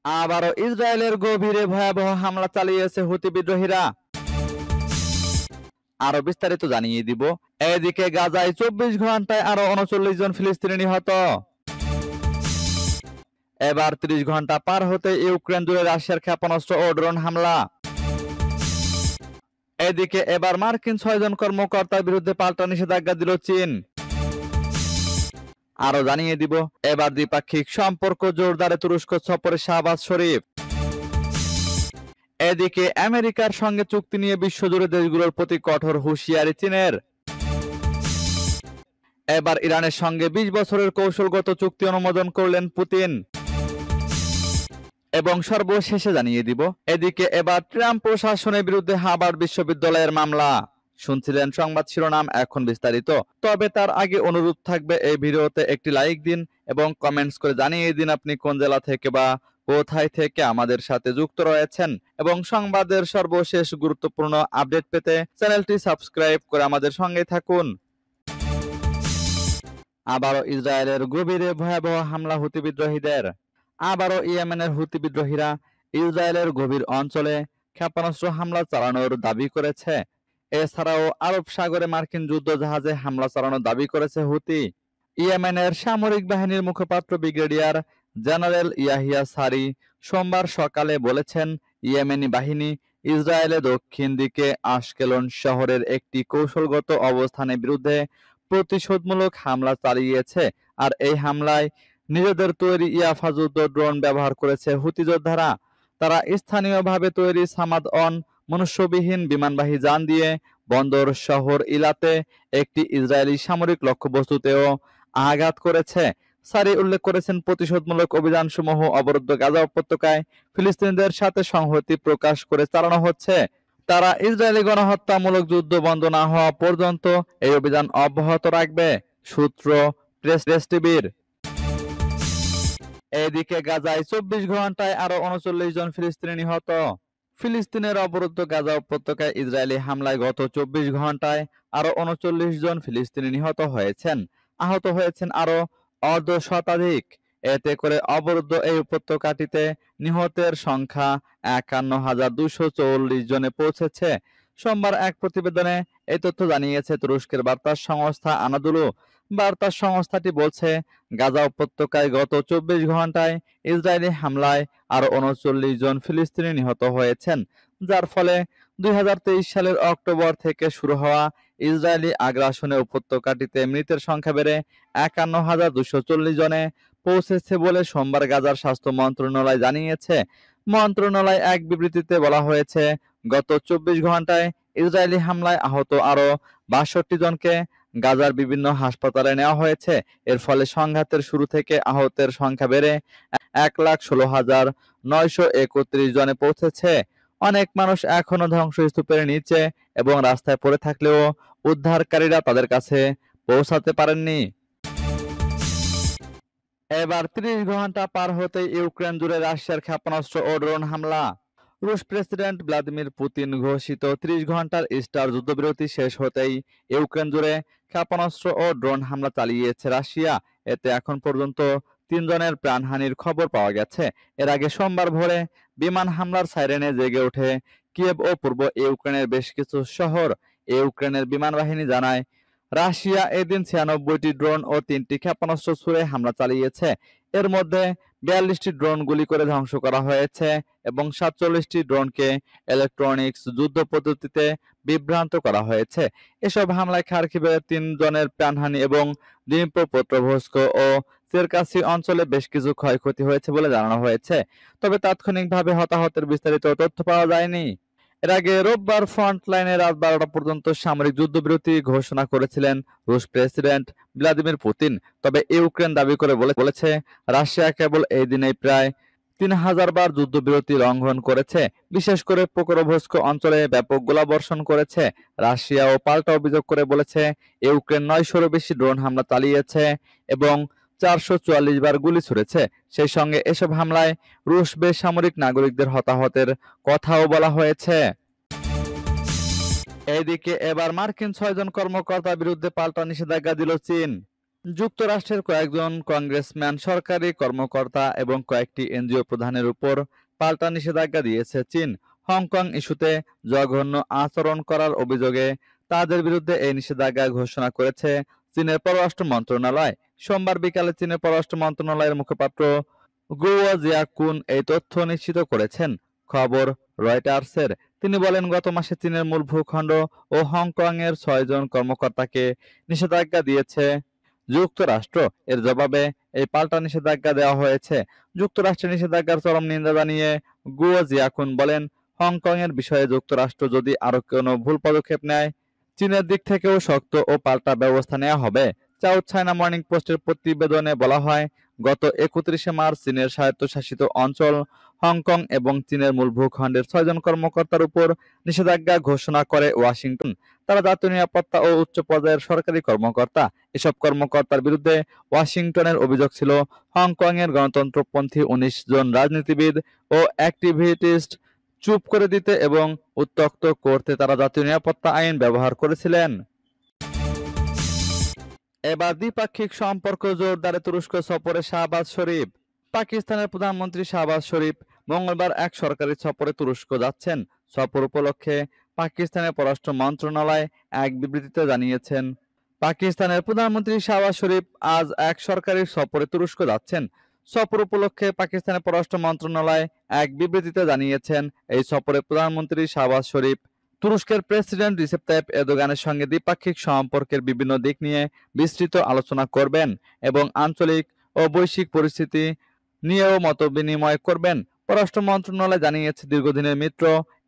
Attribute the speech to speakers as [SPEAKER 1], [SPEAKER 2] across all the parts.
[SPEAKER 1] আবারও ইসরায়েলের গভীরে ভয়াবহ হামলা চালিয়েছে হুতি বিদ্রোহীরা। আরো বিস্তারিত জানিয়ে দিব। এদিকে গাজায় 24 ঘন্টায় আরো 39 জন ফিলিস্তিনি নিহত। এবার 30 ঘন্টা পার হতে ইউক্রেন জুড়ে রাশিয়ার ক্ষেপণাস্ত্র ও ড্রোন হামলা। এদিকে এবার মার্কিন 6 জন কর্মকর্তার বিরুদ্ধে পাল্টা নিষেধাজ্ঞা দিল চীন। আরো জানিয়ে দিব, এবার দ্বিপাক্ষিক সম্পর্ক জোরদারে তুরস্ক সফরে শাহবাজ শরীফ। এদিকে আমেরিকার সঙ্গে চুক্তি নিয়ে বিশ্বজুড়ে দেশগুলোর প্রতি কঠোর হুঁশিয়ারি চীনের। এবার ইরানের সঙ্গে 20 বছরের কৌশলগত চুক্তি অনুমোদন করলেন পুতিন। এবং সর্বশেষে জানিয়ে দিব, এদিকে এবার ট্রাম্প প্রশাসনের বিরুদ্ধে হার্ভার্ড বিশ্ববিদ্যালয়ের মামলা। শুনছিলেন সংবাদ শিরোনাম, এখন বিস্তারিত। তবে তার আগে অনুরোধ থাকবে এই ভিডিওতে একটি লাইক দিন এবং কমেন্টস করে জানিয়ে দিন আপনি কোন জেলা থেকে বা কোথায় থেকে আমাদের সাথে যুক্ত রয়েছেন। এবং সংবাদের সর্বশেষ গুরুত্বপূর্ণ আপডেট পেতে চ্যানেলটি সাবস্ক্রাইব করে আমাদের সঙ্গে থাকুন। আবারও ইসরায়েলের গভীরে ভয়াবহ হামলা হুতি বিদ্রোহীদের। আবারও ইয়েমেনের হুতি বিদ্রোহীরা ইসরায়েলের গভীর অঞ্চলে ক্ষেপণাস্ত্র হামলা চালানোর দাবি করেছে। এছাড়াও আরব সাগরে মার্কিন যুদ্ধ জাহাজে হামলা চালানোর দাবি করেছে হুতি। ইয়েমেনের সামরিক বাহিনীর মুখপাত্র ব্রিগেডিয়ার জেনারেল ইয়াহিয়া সারি সোমবার সকালে বলেছেন, ইয়েমেনি বাহিনী ইসরায়েলের দক্ষিণ দিকে আশকেলন শহরের একটি কৌশলগত অবস্থানের বিরুদ্ধে প্রতিশোধমূলক হামলা চালিয়েছে। আর এই হামলায় নিজেদের তৈরি ইয়াফা যুদ্ধ ড্রোন ব্যবহার করেছে হুতি যোদ্ধারা। তারা স্থানীয়ভাবে তৈরি সামাদ-অন মনুষ্যবিহীন বিমানবাহী যান দিয়ে বন্দর শহর ইলাতে একটি ইসরায়েলি সামরিক লক্ষ্যবস্তুতেও আঘাত করেছে। সারি উল্লেখ করেছেন, প্রতিশোধমূলক অভিযানসমূহ অবরুদ্ধ গাজা উপত্যকায় ফিলিস্তিনিদের সাথে সংহতি প্রকাশ করে চালানো হচ্ছে। তারা ইসরায়েলি গণহত্যামূলক যুদ্ধ বন্ধ না হওয়া পর্যন্ত এই অভিযান অব্যাহত রাখবে। সূত্র প্রেস টিভির। এদিকে গাজায় 24 ঘন্টায় আরো 39 জন ফিলিস্তিনি নিহত। ফিলিস্তিনের অবরুদ্ধ গাজা উপত্যকায় ইসরায়েলি হামলায় গত 24 ঘন্টায় আরো 39 জন ফিলিস্তিনি নিহত হয়েছেন। আহত হয়েছেন আরো অর্ধশতাধিক। এতে করে অবরুদ্ধ এই উপত্যকাটিতে নিহতের সংখ্যা 51,244 জনে পৌঁছেছে। সোমবার এক প্রতিবেদনে এই তথ্য জানিয়েছে তুরস্কের বার্তা সংস্থা আনাদুলু। বার্তা সংস্থাটি বলছে, গাজা উপত্যকায় গত 24 ঘন্টায় ইসরায়েলি হামলায় আরো 39 জন ফিলিস্তিনি নিহত হয়েছেন, যার ফলে 2023 সালের অক্টোবর থেকে শুরু হওয়া ইসরায়েলি আগ্রাসনে উপত্যকাটিতে মৃতের সংখ্যা বেড়ে 51,240 জনে পৌঁছেছে বলে সোমবার গাজার স্বাস্থ্য মন্ত্রণালয় জানিয়েছে। মন্ত্রণালয় এক বিবৃতিতে বলা হয়েছে, গত 24 ঘন্টায় ইসরায়েলি হামলায় আহত আরো 62 জনকে গাজার বিভিন্ন হাসপাতালে নেওয়া হয়েছে। এর ফলে সংঘাতের শুরু থেকে আহতের সংখ্যা বেড়ে 1,16,931 জনে পৌঁছেছে। অনেক মানুষ এখনো ধ্বংসস্তূপের নিচে এবং রাস্তায় পড়ে থাকলেও উদ্ধারকারীরা তাদের কাছে পৌঁছাতে পারেননি। এবার 30 ঘন্টা পার হতেই ইউক্রেন জুড়ে রাশিয়ার ক্ষেপণাস্ত্র ও ড্রোন হামলা। রুশ প্রেসিডেন্ট ভ্লাদিমির পুতিন ঘোষিত 30 ঘন্টার স্টার যুদ্ধবিরতি শেষ হতেই ইউক্রেন জুড়ে ক্ষেপণাস্ত্র ও ড্রোন হামলা চালিয়েছে রাশিয়া। এতে এখন পর্যন্ত 3 জনের প্রাণহানির খবর পাওয়া গেছে। এর আগে সোমবার ভোরে বিমান হামলার সাইরেনে জেগে ওঠে কিয়েভ ও পূর্ব ইউক্রেনের বেশ কিছু শহর। ইউক্রেনের বিমান বাহিনী জানায়, রাশিয়া এদিন 96টি ড্রোন ও 3টি ক্ষেপণাস্ত্র ছুড়ে হামলা চালিয়েছে। এর মধ্যে 42টি ড্রোন গুলি করে ধ্বংস করা হয়েছে এবং 47টি ড্রোনকে ইলেকট্রনিক্স যুদ্ধ পদ্ধতিতে বিভ্রান্ত করা হয়েছে। এসব হামলায় খার্কিভের 3 জনের প্রাণহানি এবং দনিপ্রপেট্রোভস্ক ও চেরকাসি অঞ্চলে বেশ কিছু ক্ষয়ক্ষতি হয়েছে বলে জানানো হয়েছে। তবে তাৎক্ষণিকভাবে হতাহতের বিস্তারিত তথ্য পাওয়া যায়নি। এর আগে রোববার ফ্রন্টলাইনে রাত 12টা পর্যন্ত সামরিক যুদ্ধবিরতি ঘোষণা করেছিলেন রুশ প্রেসিডেন্ট ভ্লাদিমির পুতিন। তবে ইউক্রেন দাবি করে বলেছে, রাশিয়া কেবল এই দিনেই প্রায় 3000 বার যুদ্ধবিরতি লঙ্ঘন করেছে, বিশেষ করে পোক্রোভস্ক অঞ্চলে ব্যাপক গোলাবর্ষণ করেছে। রাশিয়াও পাল্টা অভিযোগ করে বলেছে, ইউক্রেন 900-এরও বেশি ড্রোন হামলা চালিয়েছে এবং 444 বার গুলি ছুড়েছে। সেই সঙ্গে এসব হামলায় রুশ বেসামরিক নাগরিকদের হতাহতের কথাও বলা হয়েছে। এদিকে এবার মার্কিন 6 জন কর্মকর্তার বিরুদ্ধে পাল্টা নিষেধাজ্ঞা দিল চীন। যুক্তরাষ্ট্রের কয়েকজন কংগ্রেসম্যান, সরকারি কর্মকর্তা এবং কয়েকটি এনজিও প্রধানের উপর পাল্টা নিষেধাজ্ঞা দিয়েছে চীন। হংকং ইস্যুতে জঘন্য আচরণ করার অভিযোগে তাদের বিরুদ্ধে এই নিষেধাজ্ঞা ঘোষণা করেছে চীনের পররাষ্ট্র মন্ত্রণালয়। সোমবার বিকালে চীনের পররাষ্ট্র মন্ত্রণালয়ের মুখপাত্র গুও জিয়াকুন এই তথ্য নিশ্চিত করেছেন খবর রয়টার্সের। তিনি বলেন, গত মাসে চীনের মূল ভূখণ্ড ও হংকং-এর ৬ জন কর্মকর্তাকে নিষেধাজ্ঞা দিয়েছে যুক্তরাষ্ট্র। এর জবাবে এই পাল্টা নিষেধাজ্ঞা দেওয়া হয়েছে। যুক্তরাষ্ট্রের নিষেধাজ্ঞার চরম নিন্দা জানিয়ে গুও জিয়াকুন বলেন, হংকং-এর বিষয়ে যুক্তরাষ্ট্র যদি আরও কোনো ভুল পদক্ষেপ নেয়, চীনের দিক থেকেও শক্ত ও পাল্টা ব্যবস্থা নেওয়া হবে। সাউথ চায়না মর্নিং পোস্টের প্রতিবেদনে বলা হয়, গত ৩১শে মার্চ চীনের স্বায়ত্তশাসিত অঞ্চল হংকং এবং চীনের মূল ভূখণ্ডের ৬ জন কর্মকর্তার উপর নিষেধাজ্ঞা ঘোষণা করে ওয়াশিংটন। তারা জাতীয় নিরাপত্তা ও উচ্চ পর্যায়ের সরকারি কর্মকর্তা। এসব কর্মকর্তার বিরুদ্ধে ওয়াশিংটনের অভিযোগ ছিল হংকংয়ের গণতন্ত্রপন্থী ১৯ জন রাজনীতিবিদ ও অ্যাক্টিভিস্ট চুপ করে দিতে এবং উত্ত্যক্ত করতে তারা জাতীয় নিরাপত্তা আইন ব্যবহার করেছিলেন। এবার দ্বিপাক্ষিক সম্পর্ক জোরদারে তুরস্ক সফরে শাহবাজ শরীফ। পাকিস্তানের প্রধানমন্ত্রী শাহবাজ শরীফ মঙ্গলবার এক সরকারি সফরে তুরস্ক যাচ্ছেন। সফর উপলক্ষে পাকিস্তানের পররাষ্ট্র মন্ত্রণালয় এক বিবৃতিতে জানিয়েছেন, পাকিস্তানের প্রধানমন্ত্রী শাহবাজ শরীফ আজ এক সরকারি সফরে তুরস্ক যাচ্ছেন। সফর উপলক্ষে পাকিস্তানের পররাষ্ট্র মন্ত্রণালয় এক বিবৃতিতে জানিয়েছেন, এই সফরে প্রধানমন্ত্রী শাহবাজ শরীফ তুরস্কের প্রেসিডেন্ট রিসেপ তাইপ এরদোগানের সঙ্গে দ্বিপাক্ষিক সম্পর্কের বিভিন্ন দিক নিয়ে বিস্তৃত আলোচনা করবেন এবং আঞ্চলিক ও বৈশ্বিক পরিস্থিতি নিয়েও মতবিনিময় করবেন। পররাষ্ট্র মন্ত্রণালয় জানিয়েছে, দীর্ঘদিনের মিত্র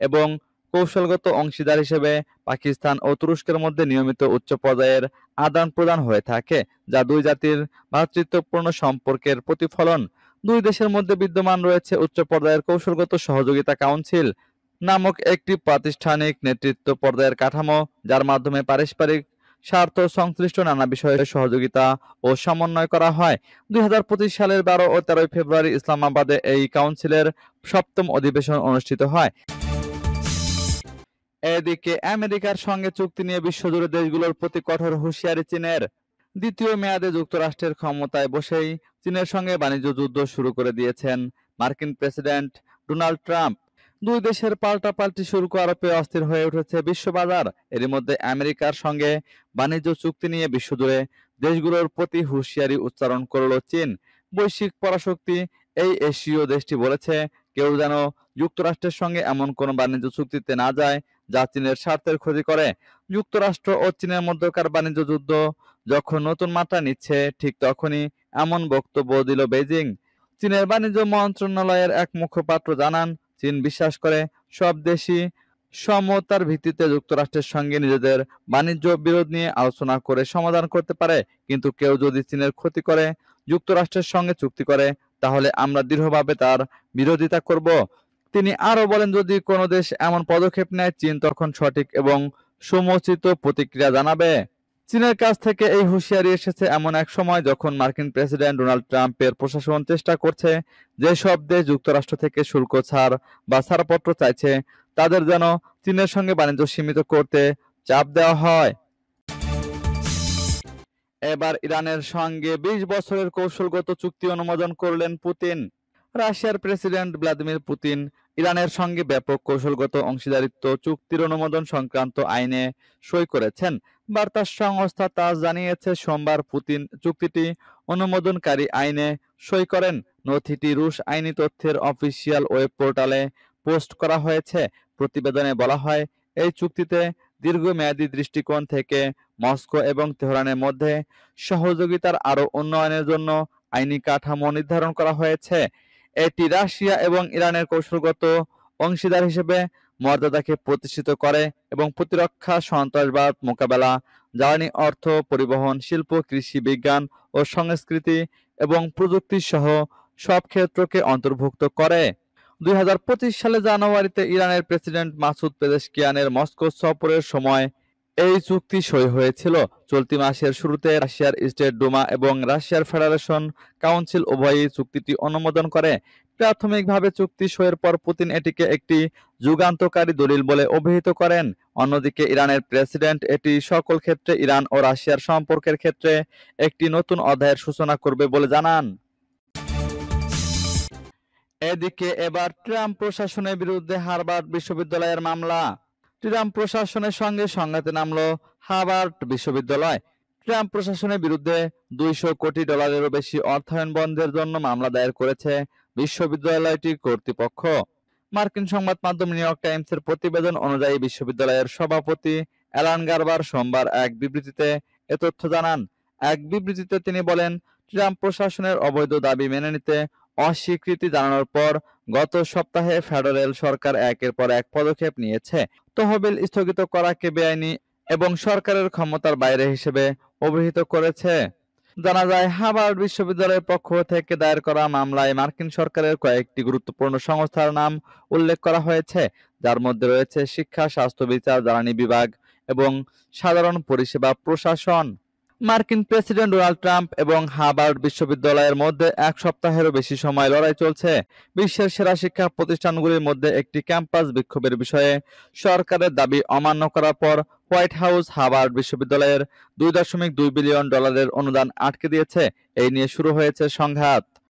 [SPEAKER 1] এবং কৌশলগত অংশীদার হিসেবে পাকিস্তান ও তুরস্কের মধ্যে নিয়মিত উচ্চ পর্যায়ের আদান প্রদান হয়ে থাকে, যা দুই জাতির ভ্রাতৃত্বপূর্ণ সম্পর্কের প্রতিফলন। দুই দেশের মধ্যে বিদ্যমান রয়েছে উচ্চ পর্যায়ের কৌশলগত সহযোগিতা কাউন্সিল নামক একটি প্রাতিষ্ঠানিক নেতৃত্ব পর্যায়ের কাঠামো, যার মাধ্যমে পারস্পরিক স্বার্থ সংশ্লিষ্ট নানা বিষয়ে সহযোগিতা ও সমন্বয় করা হয়। ২০২৫ সালের ১২ ও ১৩ ফেব্রুয়ারি ইসলামাবাদে এই কাউন্সিলের ৭ম অধিবেশন অনুষ্ঠিত হয়। এদিকে আমেরিকার সঙ্গে চুক্তি নিয়ে বিশ্বজুড়ে দেশগুলোর প্রতি কঠোর হুঁশিয়ারি চীনের। দ্বিতীয় মেয়াদে যুক্তরাষ্ট্রের ক্ষমতায় বসেই চীনের সঙ্গে বাণিজ্য যুদ্ধ শুরু করে দিয়েছেন মার্কিন প্রেসিডেন্ট ডোনাল্ড ট্রাম্প। দুই দেশের পাল্টাপাল্টি শুল্ক আরোপে অস্থির হয়ে উঠেছে বিশ্ববাজার। এরই মধ্যে আমেরিকার সঙ্গে বাণিজ্য চুক্তি নিয়ে বিশ্বজুড়ে দেশগুলোর প্রতি হুঁশিয়ারি উচ্চারণ করল চীন। বৈশ্বিক পরাশক্তি এই এশীয় দেশটি বলেছে, কেউ যেন যুক্তরাষ্ট্রের সঙ্গে এমন কোনো বাণিজ্য চুক্তিতে না যায় যা চীনের স্বার্থের ক্ষতি করে। যুক্তরাষ্ট্র ও চীনের মধ্যকার বাণিজ্য যুদ্ধ যখন নতুন মাত্রা নিচ্ছে, ঠিক তখনই এমন বক্তব্য দিল বেইজিং। চীনের বাণিজ্য মন্ত্রণালয়ের এক মুখপাত্র জানান, চীন বিশ্বাস করে সব দেশই সমতার ভিত্তিতে যুক্তরাষ্ট্রের সঙ্গে নিজেদের বাণিজ্য বিরোধ নিয়ে আলোচনা করে সমাধান করতে পারে, কিন্তু কেউ যদি চীনের ক্ষতি করে যুক্তরাষ্ট্রের সঙ্গে চুক্তি করে, তাহলে আমরা দৃঢ়ভাবে তার বিরোধিতা করব। তিনি আরও বলেন, যদি কোনো দেশ এমন পদক্ষেপ নেয়, চীন তখন সঠিক এবং সমুচিত প্রতিক্রিয়া জানাবে। চীনের কাছ থেকে এই হুঁশিয়ারি এসেছে এমন এক সময় যখন মার্কিন প্রেসিডেন্ট ডোনাল্ড ট্রাম্পের প্রশাসন চেষ্টা করছে যেসব দেশ যুক্তরাষ্ট্র থেকে শুল্ক ছাড় বা ছাড়পত্র চাইছে, তাদের যেন চীনের সঙ্গে বাণিজ্য সীমিত করতে চাপ দেওয়া হয়। এবার ইরানের সঙ্গে ২০ বছরের কৌশলগত চুক্তি অনুমোদন করলেন পুতিন। রাশিয়ার প্রেসিডেন্ট ভ্লাদিমির পুতিন ইরানের সঙ্গে ব্যাপক কৌশলগত অংশীদারিত্ব চুক্তির অনুমোদন সংক্রান্ত আইনে সই করেছেন। বার্তা সংস্থা তাস জানিয়েছে, সোমবার পুতিন চুক্তিটি অনুমোদনকারী আইনে সই করেন। নথিটি রুশ আইনি তথ্যের অফিসিয়াল ওয়েব পোর্টালে পোস্ট করা হয়েছে। প্রতিবেদনে বলা হয়, এই চুক্তিতে দীর্ঘমেয়াদী দৃষ্টিকোণ থেকে মস্কো এবং তেহরানের মধ্যে সহযোগিতার আরও উন্নয়নের জন্য আইনি কাঠামো নির্ধারণ করা হয়েছে। এটি রাশিয়া এবং ইরানের কৌশলগত অংশীদার হিসেবে মর্যাদাকে প্রতিষ্ঠিত করে এবং প্রতিরক্ষা, সন্ত্রাসবাদ মোকাবেলা, জ্বালানি, অর্থ, পরিবহন, শিল্প, কৃষি, বিজ্ঞান ও সংস্কৃতি এবং প্রযুক্তি সহ সব ক্ষেত্রকে অন্তর্ভুক্ত করে। ২০২৫ সালে জানুয়ারিতে ইরানের প্রেসিডেন্ট মাসুদ পেজেশকিয়ানের মস্কো সফরের সময় এই চুক্তি সই হয়েছিল চলতি মাসের শুরুতে। রাশিয়ার স্টেট ডুমা এবং রাশিয়ার ফেডারেশন কাউন্সিল উভয়ই চুক্তিটি অনুমোদন করে। প্রাথমিকভাবে চুক্তি সইয়ের পর পুতিন এটিকে একটি যুগান্তকারী দলিল বলে অভিহিত করেন। অন্যদিকে ইরানের প্রেসিডেন্ট এটি সকল ক্ষেত্রে ইরান ও রাশিয়ার সম্পর্কের ক্ষেত্রে একটি নতুন অধ্যায়ের সূচনা করবে বলে জানান। এদিকে এবার ট্রাম্প প্রশাসনের বিরুদ্ধে হার্ভার্ড বিশ্ববিদ্যালয়ের মামলা। ট্রাম্প প্রশাসনের সঙ্গে সংঘাতে নামল হার্ভার্ড বিশ্ববিদ্যালয়। ট্রাম্প প্রশাসনের বিরুদ্ধে $200 কোটিরও বেশি অর্থায়ন বন্ধের জন্য মামলা দায়ের করেছে বিশ্ববিদ্যালয়টির কর্তৃপক্ষ। মার্কিন সংবাদ মাধ্যম নিউ ইয়র্ক টাইমসের প্রতিবেদন অনুযায়ী বিশ্ববিদ্যালয়ের সভাপতি অ্যালান গার্বার সোমবার এক বিবৃতিতে এ তথ্য জানান। এক বিবৃতিতে তিনি বলেন, ট্রাম্প প্রশাসনের অবৈধ দাবি মেনে নিতে অস্বীকৃতি জানানোর পর গত সপ্তাহে ফেডারেল সরকার একের পর এক পদক্ষেপ নিয়েছে। তহবিল স্থগিত করাকে বেআইনি এবং সরকারের ক্ষমতার বাইরে হিসেবে অভিহিত করেছে। জানা যায়, হার্ভার্ড বিশ্ববিদ্যালয়ের পক্ষ থেকে দায়ের করা মামলায় মার্কিন সরকারের কয়েকটি গুরুত্বপূর্ণ সংস্থার নাম উল্লেখ করা হয়েছে, যার মধ্যে রয়েছে শিক্ষা, স্বাস্থ্য, বিচার, জ্বালানি বিভাগ এবং সাধারণ পরিষেবা প্রশাসন। মার্কিন প্রেসিডেন্ট ডোনাল্ড ট্রাম্প এবং হার্ভার্ড বিশ্ববিদ্যালয়ের মধ্যে এক সপ্তাহেরও বেশি সময় লড়াই চলছে। বিশ্বের সেরা শিক্ষা প্রতিষ্ঠানগুলির মধ্যে একটি ক্যাম্পাস বিক্ষোভের বিষয়ে সরকারের দাবি অমান্য করার পর হোয়াইট হাউস হার্ভার্ড বিশ্ববিদ্যালয়ের $2.2 বিলিয়ন অনুদান আটকে দিয়েছে। এই নিয়ে শুরু হয়েছে সংঘাত।